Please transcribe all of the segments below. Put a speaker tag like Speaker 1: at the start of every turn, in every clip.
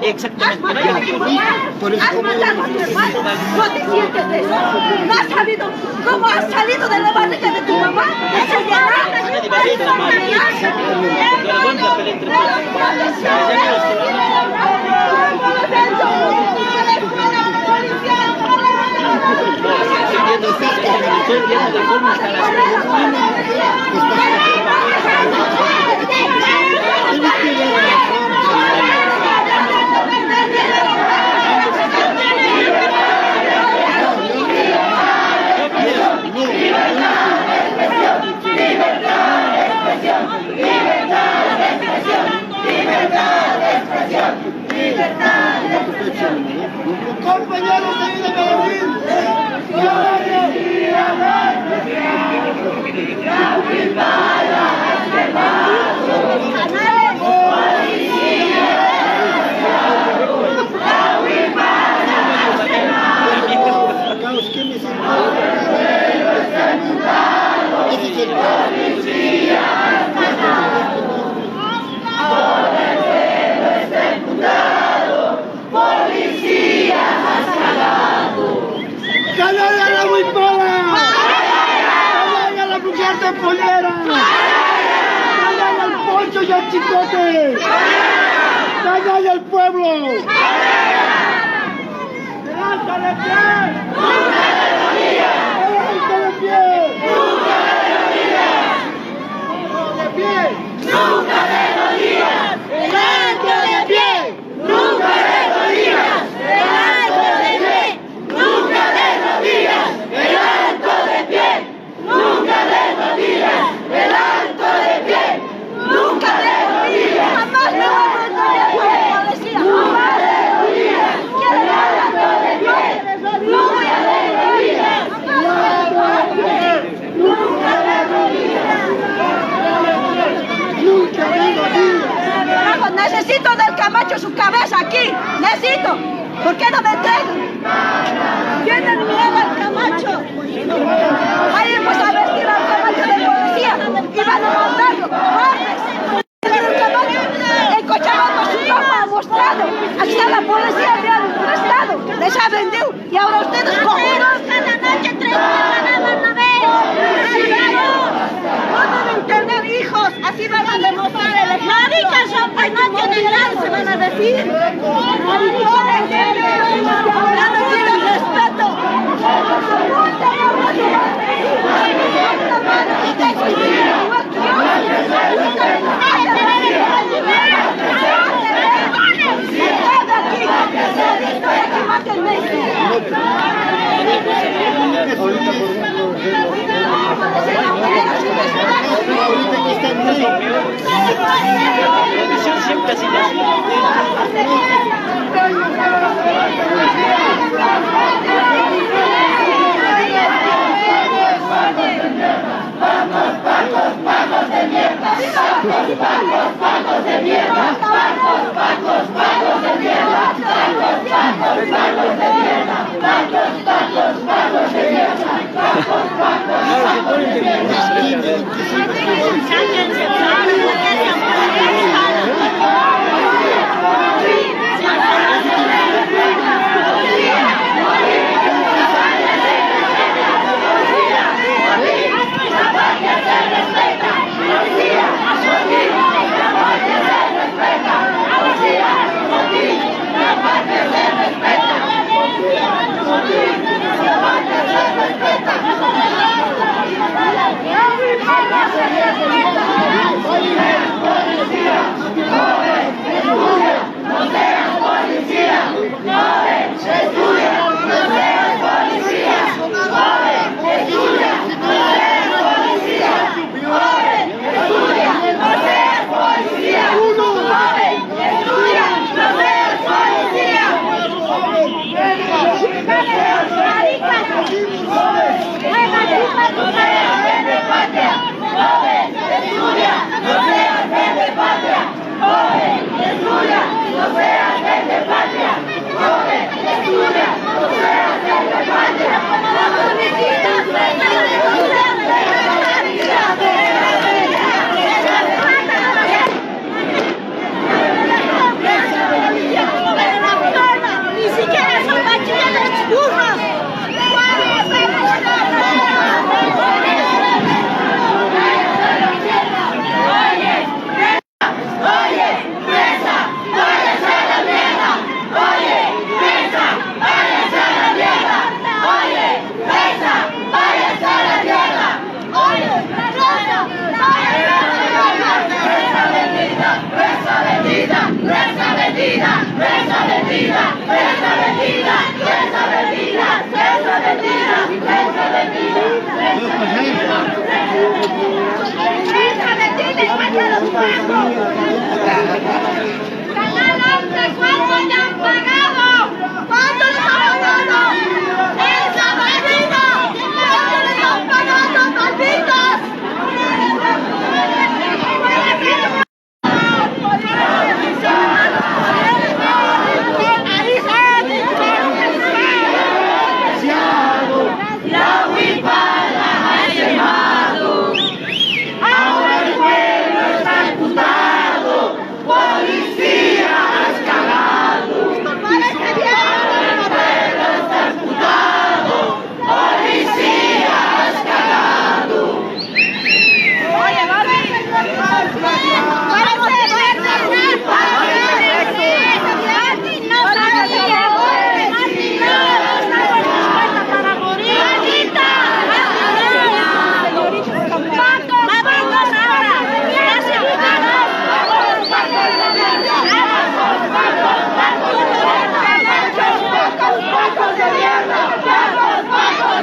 Speaker 1: Exactamente.
Speaker 2: Por eso,
Speaker 3: Has matado a tu hermano. ¿No te sientes de eso? ¿No has sabido cómo has salido de la barriga de tu mamá? ¿Esa es
Speaker 2: compañeros de vida Medellín, ¡canalla la huipala! ¡Canalla la mujer de pollera! ¡Canalla el poncho y el chicote! ¡Canalla el pueblo! ¡Delante de pie! ¡Nunca de rodillas! ¡Delante de pie! ¡Nunca de rodillas! ¡De pie! ¡Nunca de rodillas! ¡Delante de pie! ¡Nunca de rodillas! ¡Delante de pie! ¡Nunca de rodillas! ¡El alto de pie! ¡Nunca de rodillas! ¡El alto de pie! ¡Nunca de rodillas! ¡Jamás me voy a policía! ¡Nunca de rodillas! ¡El alto de pie! ¡Nunca de rodillas! ¡El alto de pie! ¡Nunca de rodillas! ¡Nunca de rodillas! Necesito del Camacho su cabeza aquí. Necesito. ¿Por qué no me entregan? Tienen miedo al Camacho. Ahí vamos a vestir al Camacho de policía y van a matarlo. El Camacho en Cochabamba su ropa ha mostrado. Aquí está la policía, le han prestado. Les ha vendido. Y ahora ustedes cojudos. Cada noche 3 van a ver. No deben tener hijos. Así van a demostrar el ejemplo. Maricas son Pinocho de Gran, se van a decir. Hablando sin respeto.
Speaker 1: Siempre así.
Speaker 3: Canal 11, ¿cuánto te han pagado? ¿Cuánto les han pagado? ¡Desaparecidos! ¿Cuánto les han pagado, malditos? La huipala ha llamado. Ahora el pueblo está imputado. Policía has cagado. Parece bien. El pueblo está imputado. Policía has cagado. Oye, Barbie.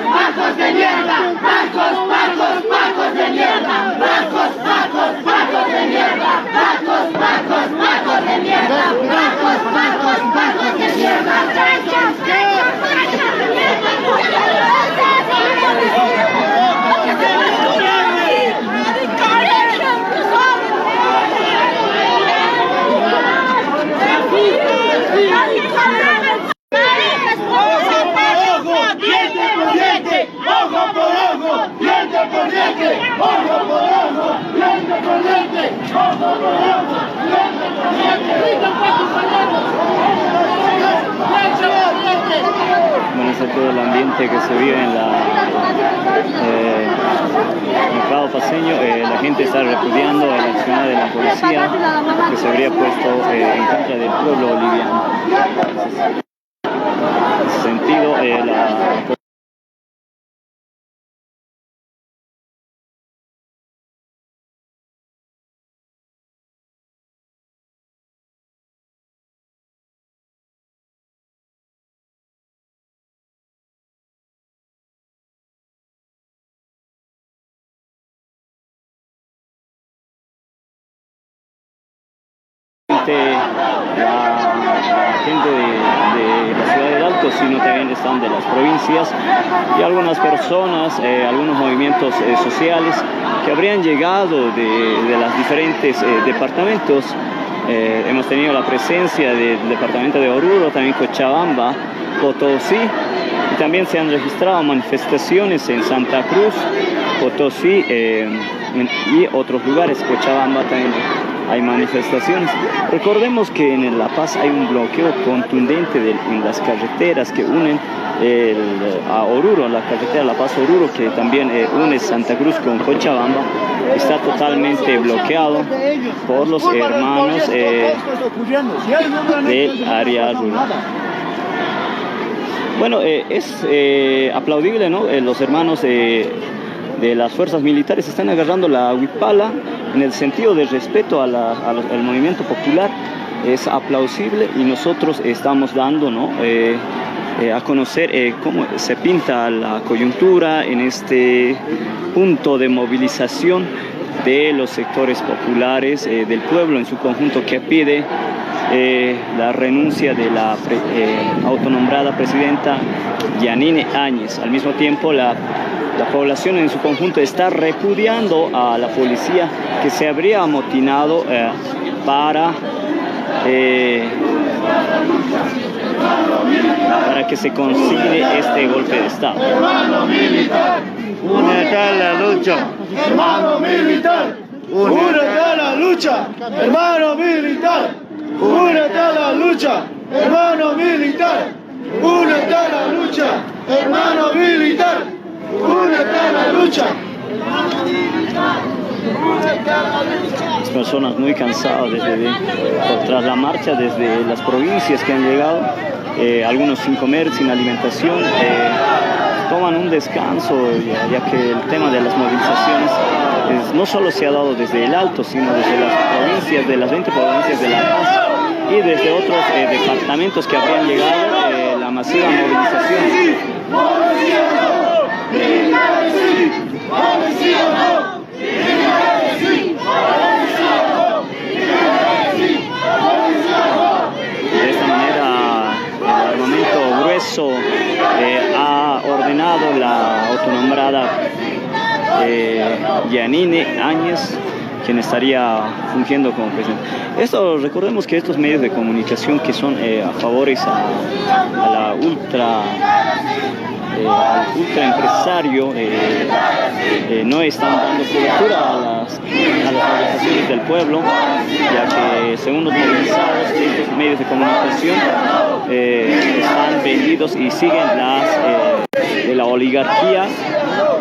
Speaker 3: ¡Pacos de mierda! ¡Pacos, pacos, pacos de mierda! ¡Pacos, pacos, pacos de mierda! ¡Pacos, pacos, pacos de mierda! ¡Pacos, pacos, pacos de mierda!
Speaker 2: ¡Ojo por ojo! ¡Diente por diente! ¡Ojo por ojo! ¡Diente por diente! ¡Ojo por ojo! ¡Diente por diente!
Speaker 1: Bueno, es todo el ambiente que se vive en el mercado paseño. La gente está repudiando el accionar de la policía que se habría puesto en contra del pueblo boliviano. En ese sentido, la gente de la ciudad del Alto, sino también están de las provincias y algunas personas, algunos movimientos sociales que habrían llegado de los diferentes departamentos. Hemos tenido la presencia del departamento de Oruro, también Cochabamba, Potosí, y también se han registrado manifestaciones en Santa Cruz, Potosí y otros lugares. Cochabamba también hay manifestaciones. Recordemos que en La Paz hay un bloqueo contundente en las carreteras que unen a Oruro, la carretera La Paz-Oruro, que también une Santa Cruz con Cochabamba, está totalmente bloqueado por los hermanos del área rural. Bueno, es aplaudible, ¿no? Los hermanos de las fuerzas militares están agarrando la huipala en el sentido de respeto al movimiento popular. Es aplausible y nosotros estamos dando, ¿no? A conocer cómo se pinta la coyuntura en este punto de movilización de los sectores populares, del pueblo en su conjunto, que pide la renuncia de la autonombrada presidenta Yanine Áñez. Al mismo tiempo, la población en su conjunto está repudiando a la policía que se habría amotinado para que se consigne este golpe de Estado.
Speaker 2: Hermano militar,
Speaker 4: Únete a la lucha.
Speaker 2: hermano militar, únete a la lucha, hermano militar, únete a la lucha, hermano militar, únete a la lucha, hermano militar, únete a la lucha.
Speaker 1: Las personas muy cansadas tras la marcha desde las provincias que han llegado, algunos sin comer, sin alimentación, toman un descanso, ya que el tema de las movilizaciones no solo se ha dado desde el Alto, sino desde las provincias, de las 20 provincias de La Paz, y desde otros departamentos que habrían llegado la masiva movilización. De esta manera, el armamento grueso ha ordenado la autonombrada Yanine Áñez, quien estaría fungiendo como presidente. Esto, recordemos que estos medios de comunicación que son a favores a la al ultraempresario no están dando cobertura a las organizaciones del pueblo, ya que según los movilizados, estos medios de comunicación están vendidos y siguen de la oligarquía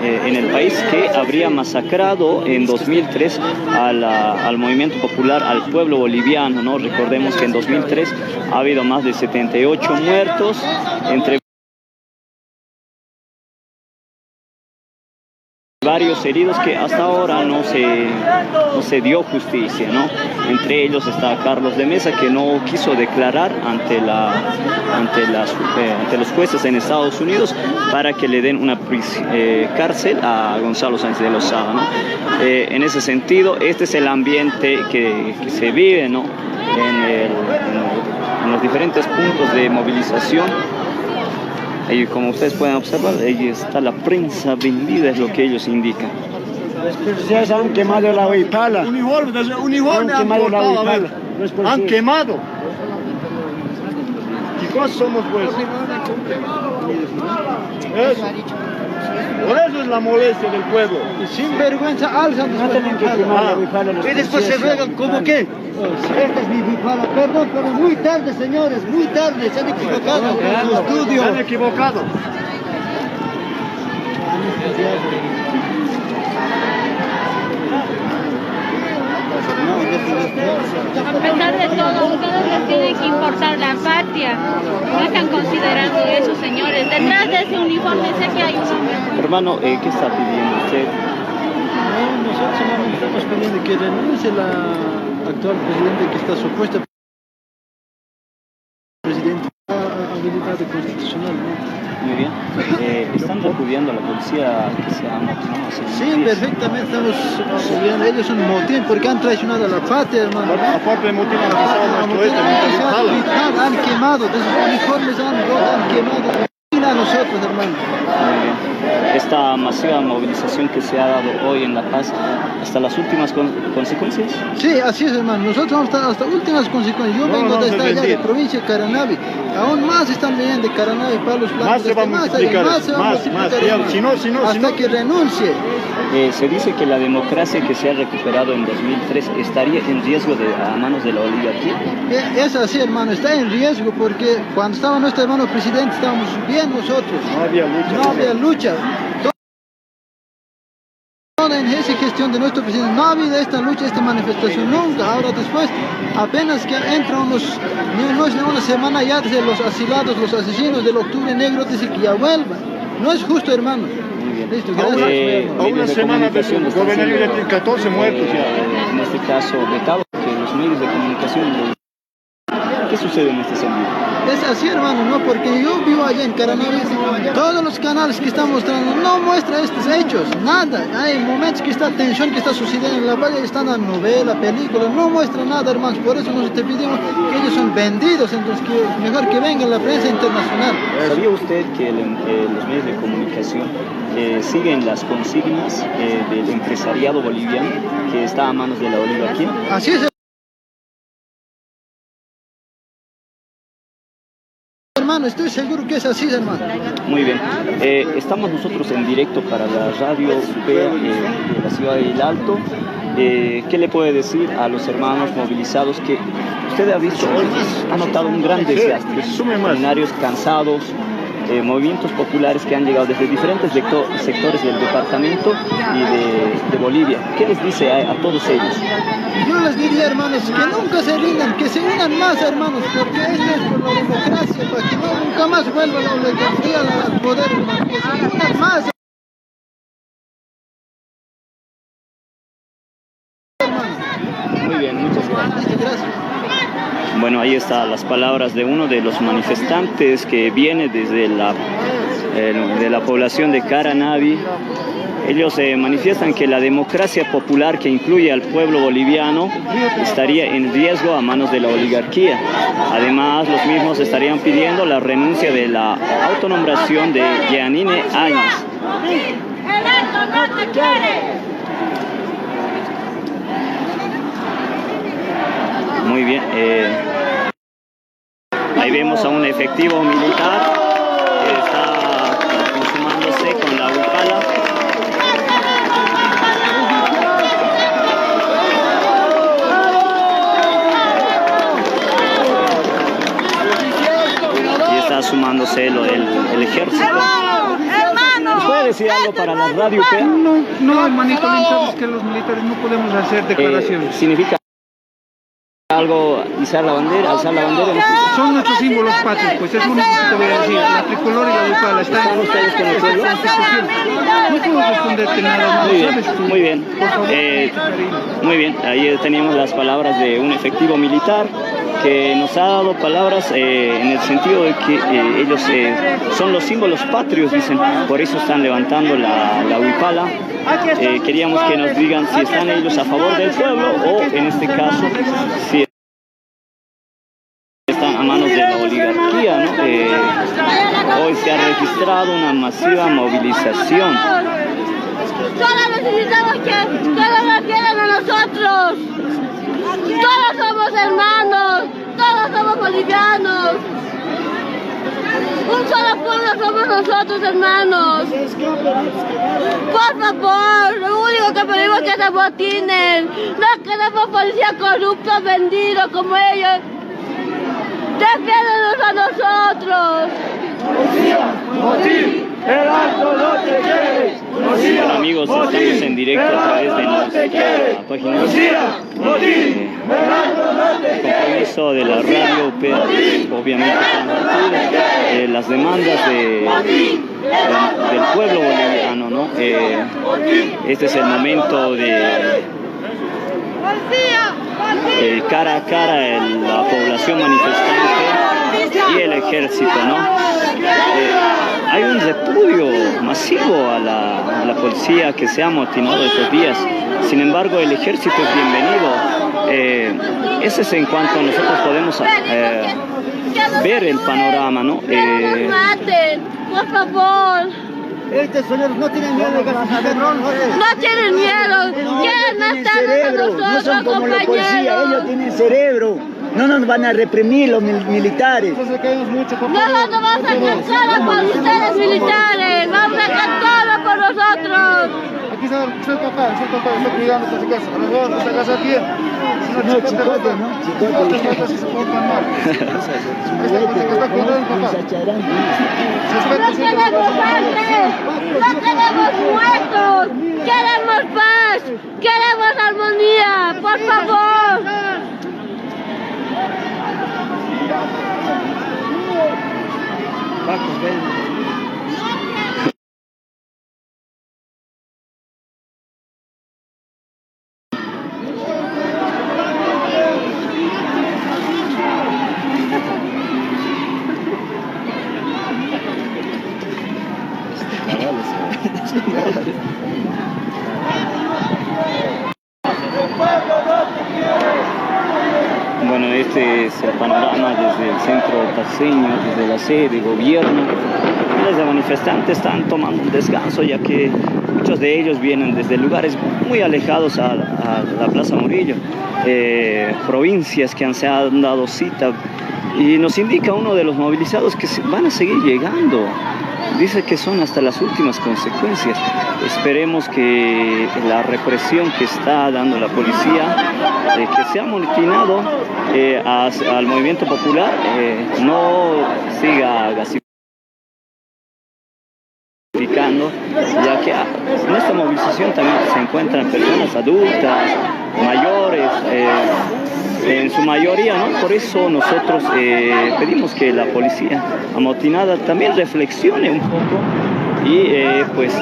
Speaker 1: en el país, que habría masacrado en 2003 al movimiento popular, al pueblo boliviano, ¿no? Recordemos que en 2003 ha habido más de 78 muertos, entre varios heridos que hasta ahora no se dio justicia, ¿no? Entre ellos está Carlos de Mesa, que no quiso declarar ante los jueces en Estados Unidos para que le den una cárcel a Gonzalo Sánchez de Lozada, ¿no? En ese sentido, este es el ambiente que se vive, ¿no? En los diferentes puntos de movilización. Ahí, como ustedes pueden observar, ahí está la prensa vendida, es lo que ellos indican.
Speaker 5: Los policías han quemado la huipala.
Speaker 2: Uniforme han
Speaker 5: quemado la
Speaker 2: cortado, a ver.
Speaker 5: huipala.
Speaker 2: Han quemado. ¿Qué cosa somos, pues? Eso. Por eso es la molestia del pueblo.
Speaker 5: Sin vergüenza alzan. No tienen que quemar la huipala.
Speaker 2: Y después se ruegan, ¿cómo qué?
Speaker 5: Esta es mi huipala. Perdón, pero muy tarde, señores. Muy tarde. Se han equivocado en su estudio.
Speaker 2: Se han equivocado.
Speaker 6: A pesar de todo, ustedes les tienen que importar la patria. No están considerando eso, señores. Detrás de ese uniforme sé que hay un hombre.
Speaker 1: Hermano, ¿qué está pidiendo usted?
Speaker 5: Nosotros solamente estamos pidiendo que renuncie la actual presidente que está supuesta presidente habilidad constitucional, ¿no?
Speaker 1: Muy bien. ¿Están repudiando a la policía que se ha motinado?
Speaker 5: Sí, perfectamente estamos viendo. Ellos son motín porque han traicionado a la patria, hermano.
Speaker 2: Aparte de motín, han pasado nuestro
Speaker 5: han quemado, de sus uniformes han quemado. A nosotros, hermano.
Speaker 1: Muy bien. Esta masiva movilización que se ha dado hoy en La Paz, ¿hasta las últimas consecuencias?
Speaker 5: Sí, así es, hermano. Nosotros vamos hasta últimas consecuencias. Yo vengo de allá de provincia de Caranavi. Aún más están viniendo de Caranavi, Palos Blancos.
Speaker 2: Más se va a multiplicar.
Speaker 5: Hasta que renuncie.
Speaker 1: Se dice que la democracia que se ha recuperado en 2003 estaría en riesgo a manos de la oligarquía.
Speaker 5: Es así, hermano. Está en riesgo porque cuando estaba nuestro hermano presidente estábamos bien nosotros.
Speaker 2: No había lucha.
Speaker 5: No había lucha. Toda en esa gestión de nuestro presidente no ha habido esta lucha, esta manifestación nunca. Ahora después, apenas que entran una semana ya desde los asilados, los asesinos del Octubre Negro, dicen que ya vuelvan. No es justo, hermano.
Speaker 1: Muy bien.
Speaker 5: Listo, gracias.
Speaker 2: A una semana de gobernabilidad tiene 14 muertos ya.
Speaker 1: En este caso, vetado que los medios de comunicación. ¿Qué sucede en este sentido?
Speaker 5: Es así, hermano, ¿no? Porque yo vivo allá en Caranavi, todos los canales que están mostrando no muestran estos hechos, nada. Hay momentos que está tensión, que está sucediendo en la valle, están en novela, película, no muestran nada, hermanos. Por eso nosotros te pedimos que ellos son vendidos, entonces que mejor que venga la prensa internacional.
Speaker 1: ¿Sabía usted que los medios de comunicación siguen las consignas del empresariado boliviano que está a manos de la oligarquía?
Speaker 5: Así es, hermano, estoy seguro que es así, hermano.
Speaker 1: Muy bien. Estamos nosotros en directo para la radio UPEA de la ciudad de El Alto. ¿Qué le puede decir a los hermanos movilizados que usted ha visto, ha notado un gran desastre, seminarios cansados, movimientos populares que han llegado desde diferentes sectores del departamento y de Bolivia? ¿Qué les dice a todos ellos?
Speaker 5: Yo les diría, hermanos, que nunca se rindan, que se unan más, hermanos, porque esto es por la democracia, para que nunca más vuelva la oligarquía al poder, hermanos, que se unan más.
Speaker 1: Muy bien, muchas gracias.
Speaker 5: Gracias.
Speaker 1: Bueno, ahí están las palabras de uno de los manifestantes que viene desde de la población de Caranavi. Ellos manifiestan que la democracia popular que incluye al pueblo boliviano estaría en riesgo a manos de la oligarquía. Además, los mismos estarían pidiendo la renuncia de la autonombración de Yanine Áñez.
Speaker 3: ¡El Alto no te quiere!
Speaker 1: Muy bien. Ahí vemos a un efectivo militar que está consumándose con la huipala. Y está sumándose el ejército. ¿Puede decir algo para la radio?
Speaker 7: No, hermanito, sabes que los militares no podemos hacer declaraciones.
Speaker 1: ¿Significa algo alzar la bandera?
Speaker 7: Son nuestros símbolos patrios, pues es lo único que te voy a decir. La tricolor y la huipala están ustedes con el pueblo. No puedo responderte nada más.
Speaker 1: Muy bien. Muy bien. Ahí teníamos las palabras de un efectivo militar que nos ha dado palabras en el sentido de que ellos son los símbolos patrios, dicen, por eso están levantando la huipala. Queríamos que nos digan si están ellos a favor del pueblo o, en este caso, si están a manos de la oligarquía, ¿no? Hoy se ha registrado una masiva movilización.
Speaker 3: Solo necesitamos que todos nos quieran a nosotros. Todos somos hermanos, todos somos bolivianos. Un solo pueblo somos nosotros, hermanos. Por favor, lo único que pedimos es que se motinen. No queremos policía corruptos, vendidos como ellos. Defiéndanos a nosotros.
Speaker 2: Policía, motín, el Alto no te quiere.
Speaker 1: Bueno, amigos, estamos en directo a través de nuestra página de compromiso de la radio, obviamente las demandas del pueblo boliviano, ¿no? Este es el momento de cara a cara la población manifestante y el ejército, ¿no? Hay un repudio masivo a la policía que se ha amotinado estos días. Sin embargo, el ejército es bienvenido. Ese es en cuanto nosotros podemos ver el panorama, ¿no?
Speaker 3: Maten, por favor.
Speaker 5: Estos señores no tienen miedo de gasificador.
Speaker 3: No tienen miedo. Quieren matarnos a nosotros,
Speaker 8: no son como la policía,
Speaker 3: compañeros.
Speaker 8: ellos tienen cerebro. No nos van a reprimir los militares.
Speaker 3: Nosotros vamos a hacer todo por ustedes, militares. Vamos a hacer todo por nosotros.
Speaker 7: Aquí soy papá, estoy cuidando de su casa. A lo mejor nuestra casa bien.
Speaker 8: No, chicote, ¿no?
Speaker 7: Chicote. Si se portan mal. Está cuidando papá.
Speaker 3: No queremos sangre, no queremos muertos, queremos paz, queremos armonía, por favor.
Speaker 1: Bueno, este es el panorama desde el centro paseño, desde la sede de gobierno. Miles de manifestantes están tomando un descanso, ya que muchos de ellos vienen desde lugares muy alejados a la Plaza Murillo, provincias que se han dado cita, y nos indica uno de los movilizados que van a seguir llegando. Dice que son hasta las últimas consecuencias. Esperemos que la represión que está dando la policía, que se ha amotinado al movimiento popular, no siga gasificando, ya que en esta movilización también se encuentran personas adultas, mayores, en su mayoría, ¿no? Por eso nosotros pedimos que la policía amotinada también reflexione un poco y pues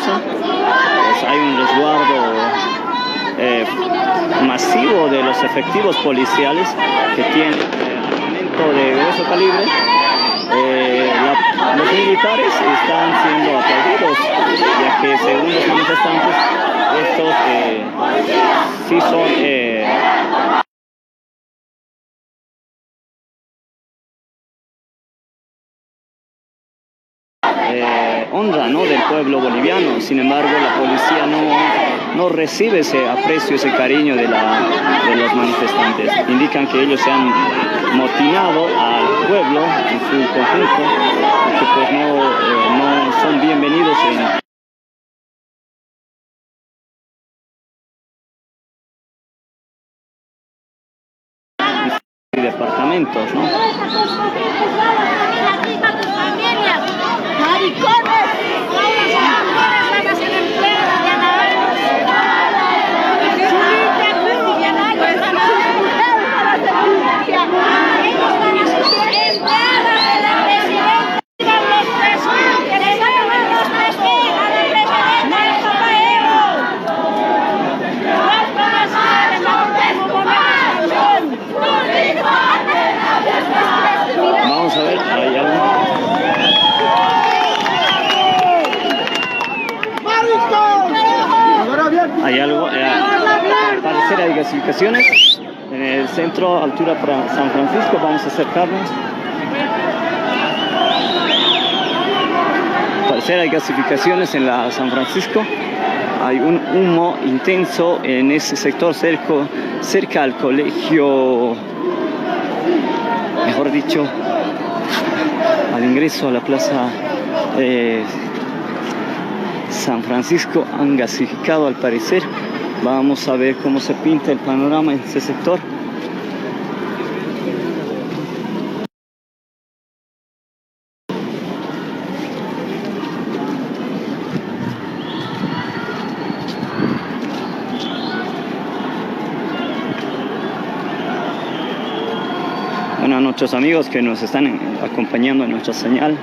Speaker 1: plaza, pues hay un resguardo masivo de los efectivos policiales que tienen armamento de grueso calibre. Los militares están siendo aplaudidos, ya que según los manifestantes, estos sí son honra, ¿no?, del pueblo boliviano. Sin embargo, la policía no recibe ese aprecio, ese cariño de los manifestantes. Indican que ellos se han motinado al pueblo en su conjunto y que pues no son bienvenidos en departamentos, ¿no? Vamos a ver, hay algo. Hay algo, al parecer hay gasificaciones en el centro, altura para San Francisco. Vamos a acercarnos. Al parecer hay gasificaciones en la San Francisco. Hay un humo intenso en ese sector cerca al colegio, mejor dicho, al ingreso a la plaza San Francisco. Han gasificado al parecer. Vamos a ver cómo se pinta el panorama en ese sector. Bueno, a nuestros amigos que nos están acompañando en nuestra señal,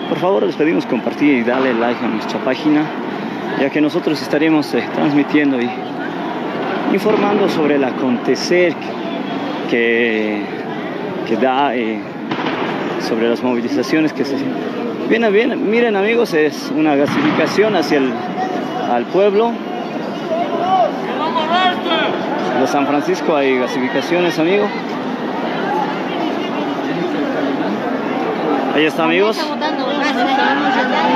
Speaker 1: por favor les pedimos compartir y darle like a nuestra página, ya que nosotros estaremos transmitiendo y informando sobre el acontecer que da, sobre las movilizaciones que se vienen. Miren amigos, es una gasificación hacia al pueblo de San Francisco. Hay gasificaciones, amigos. Ahí está, amigos.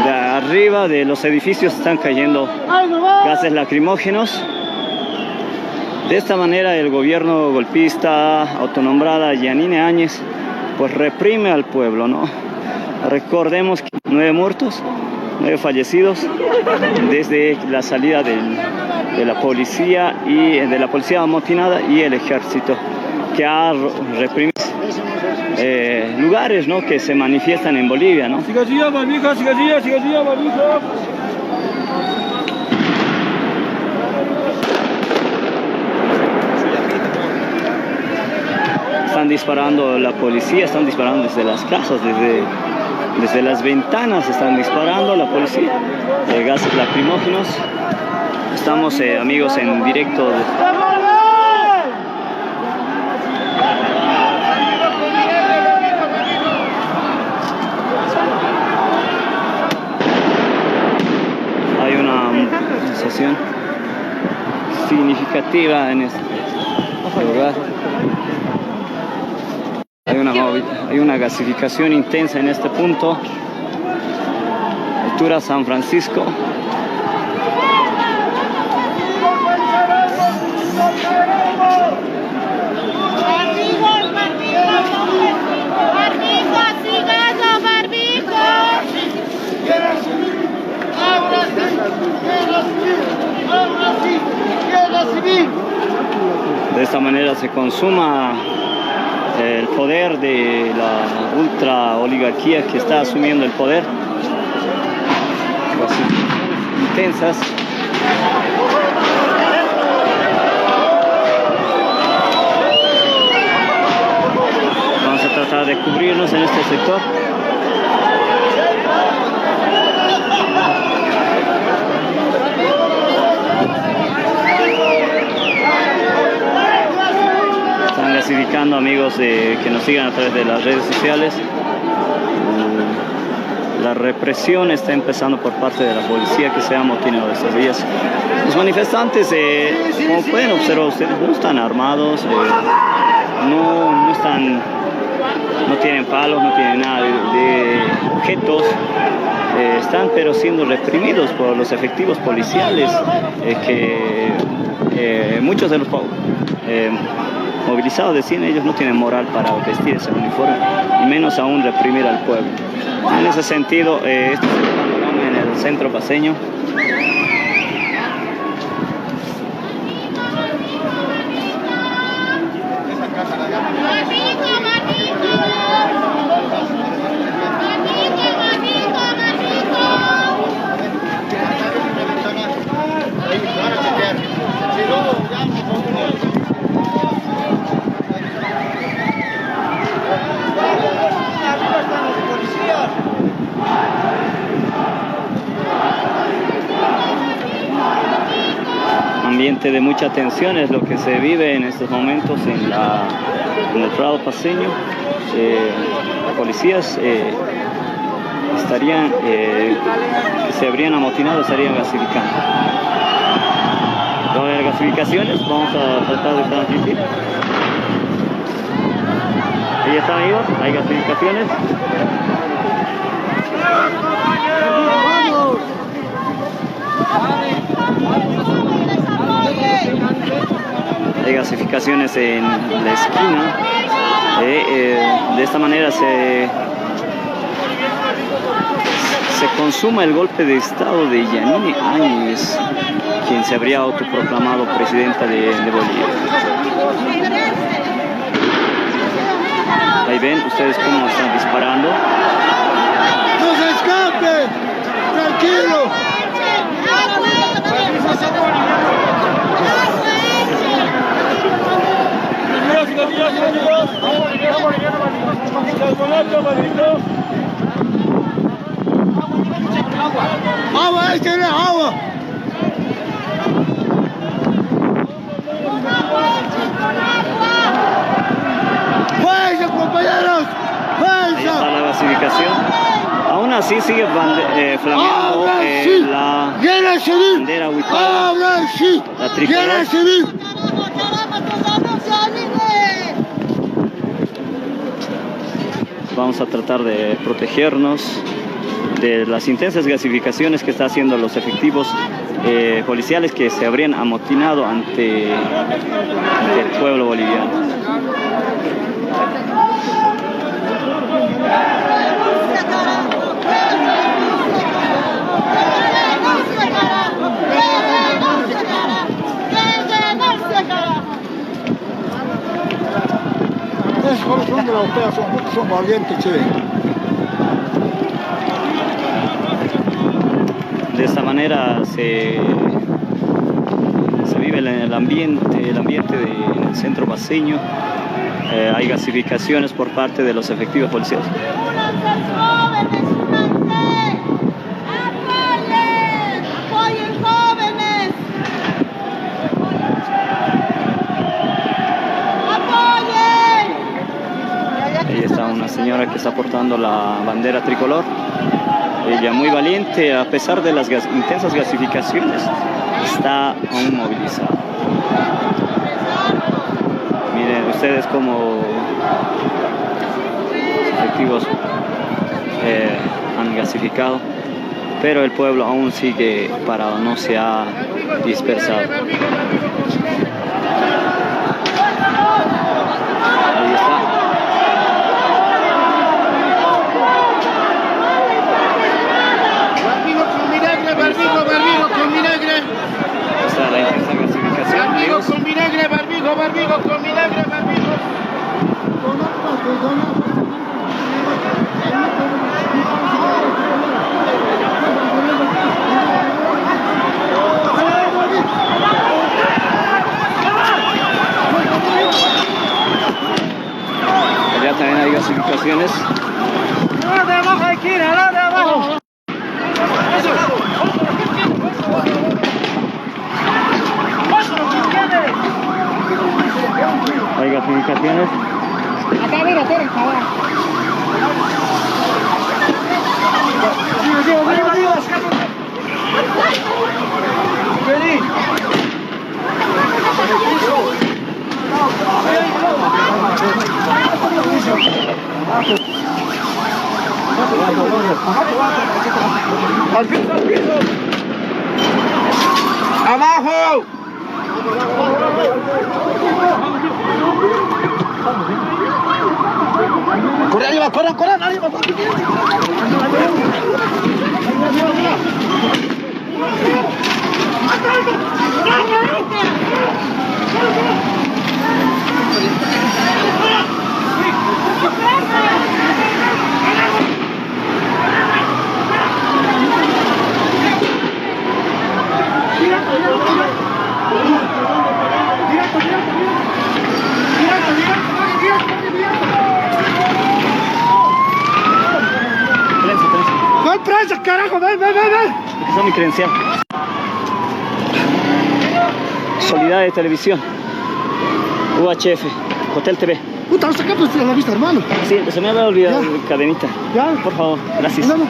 Speaker 1: De arriba de los edificios están cayendo gases lacrimógenos. De esta manera el gobierno golpista autonombrada Yanine Áñez pues reprime al pueblo, ¿no? Recordemos que 9 muertos, 9 fallecidos desde la salida de la policía y de la policía amotinada y el ejército, que ha reprimido lugares, ¿no?, que se manifiestan en Bolivia, ¿no? Están disparando la policía, están disparando desde las casas, desde las ventanas están disparando la policía, gases lacrimógenos. Estamos, amigos, en directo. Hay una sensación significativa en este lugar. Hay una gasificación intensa en este punto, altura San Francisco. De esta manera se consuma el poder de la ultra oligarquía que está asumiendo el poder. Intensas. Vamos a tratar de cubrirnos en este sector. gasificando, amigos que nos sigan a través de las redes sociales. La represión está empezando por parte de la policía que se ha amotinado estos días. Los manifestantes, como pueden observar ustedes, no están armados, no tienen palos, no tienen nada de objetos. Están pero siendo reprimidos por los efectivos policiales que muchos de los movilizados decían ellos no tienen moral para vestir ese uniforme y menos aún reprimir al pueblo. En ese sentido, este es el panorama en el centro paceño. Ambiente de mucha tensión es lo que se vive en estos momentos en el Prado paceño. Policías se habrían amotinado, estarían gasificando. Va a haber gasificaciones, vamos a tratar de transmitir. Ahí están, amigos, hay gasificaciones. Hay gasificaciones en la esquina. De esta manera se consuma el golpe de estado de Yanine Áñez, quien se habría autoproclamado presidenta de Bolivia. Ahí ven ustedes cómo están disparando.
Speaker 2: ¡No se escape! ¡Tranquilo! ¡Agua! ¡Ahí tiene agua! ¡Fuerza, compañeros! ¡Fuerza!
Speaker 1: Ahí está la gasificación. Aún así sigue flameando la bandera huipala, la tricolor. Vamos a tratar de protegernos de las intensas gasificaciones que están haciendo los efectivos policiales que se habrían amotinado ante el pueblo boliviano.
Speaker 2: Son de la OPEA, son valientes, che.
Speaker 1: De esta manera se vive el ambiente en el centro paceño. Hay gasificaciones por parte de los efectivos policiales. Ahí está una señora que está portando la bandera tricolor. Ella muy valiente, a pesar de las intensas gasificaciones, está aún movilizada. Miren ustedes cómo los efectivos han gasificado, pero el pueblo aún sigue parado, no se ha dispersado. Ahí está.
Speaker 2: Barbijo con vinagre.
Speaker 1: Está la intensa gasificación.
Speaker 2: Barbijo con vinagre, barbijo con vinagre, barbijo.
Speaker 1: Allá también hay gasificaciones.
Speaker 2: ¡No, de abajo hay que ir! ¡No, de abajo! ¡Eso!
Speaker 1: Oiga, publicaciones.
Speaker 2: Acá, mira, esperen, chaval. Arriba, vení. Al piso, al piso. ¡Abajo! Corre arriba, corre, corre, arriba. ¿Cuál prensa, carajo? Ven, ven, ven, ven.
Speaker 1: Esa es mi credencial. Solidaridad de Televisión. UHF. Hotel TV.
Speaker 2: Puta, hasta acá pues la vista, hermano.
Speaker 1: Sí, se me había olvidado
Speaker 2: Ya.
Speaker 1: la cadenita.
Speaker 2: Ya.
Speaker 1: Por favor, gracias.
Speaker 2: No, no.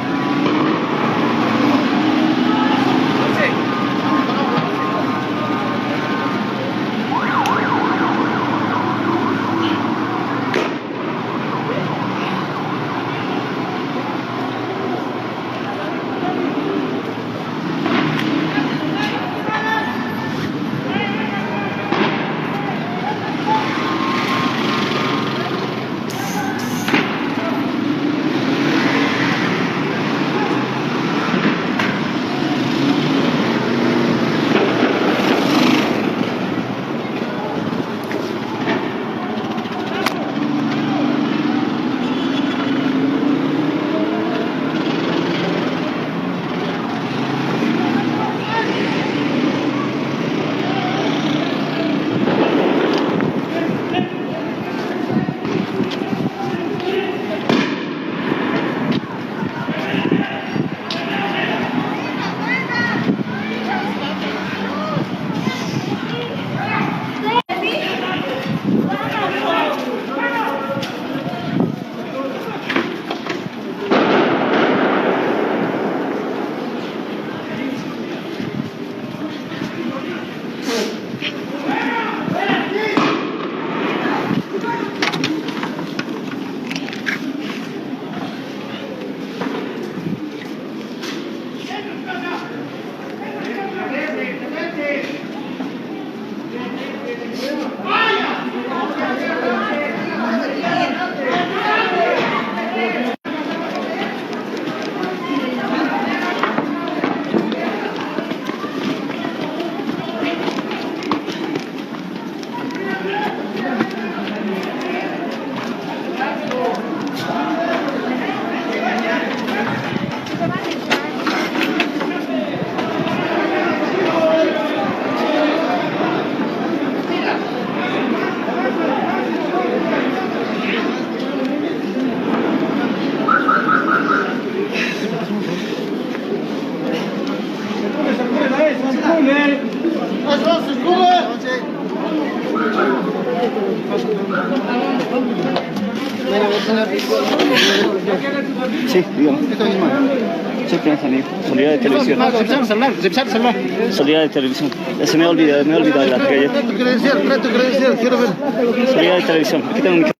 Speaker 1: Sí, dígame. Soy prensa, amigo. Solidaridad de Televisión. Solidaridad de Televisión. Se me ha olvidado de la galleta.
Speaker 2: Trae tu credencial, quiero ver.
Speaker 1: Solidaridad de Televisión. Aquí tengo mi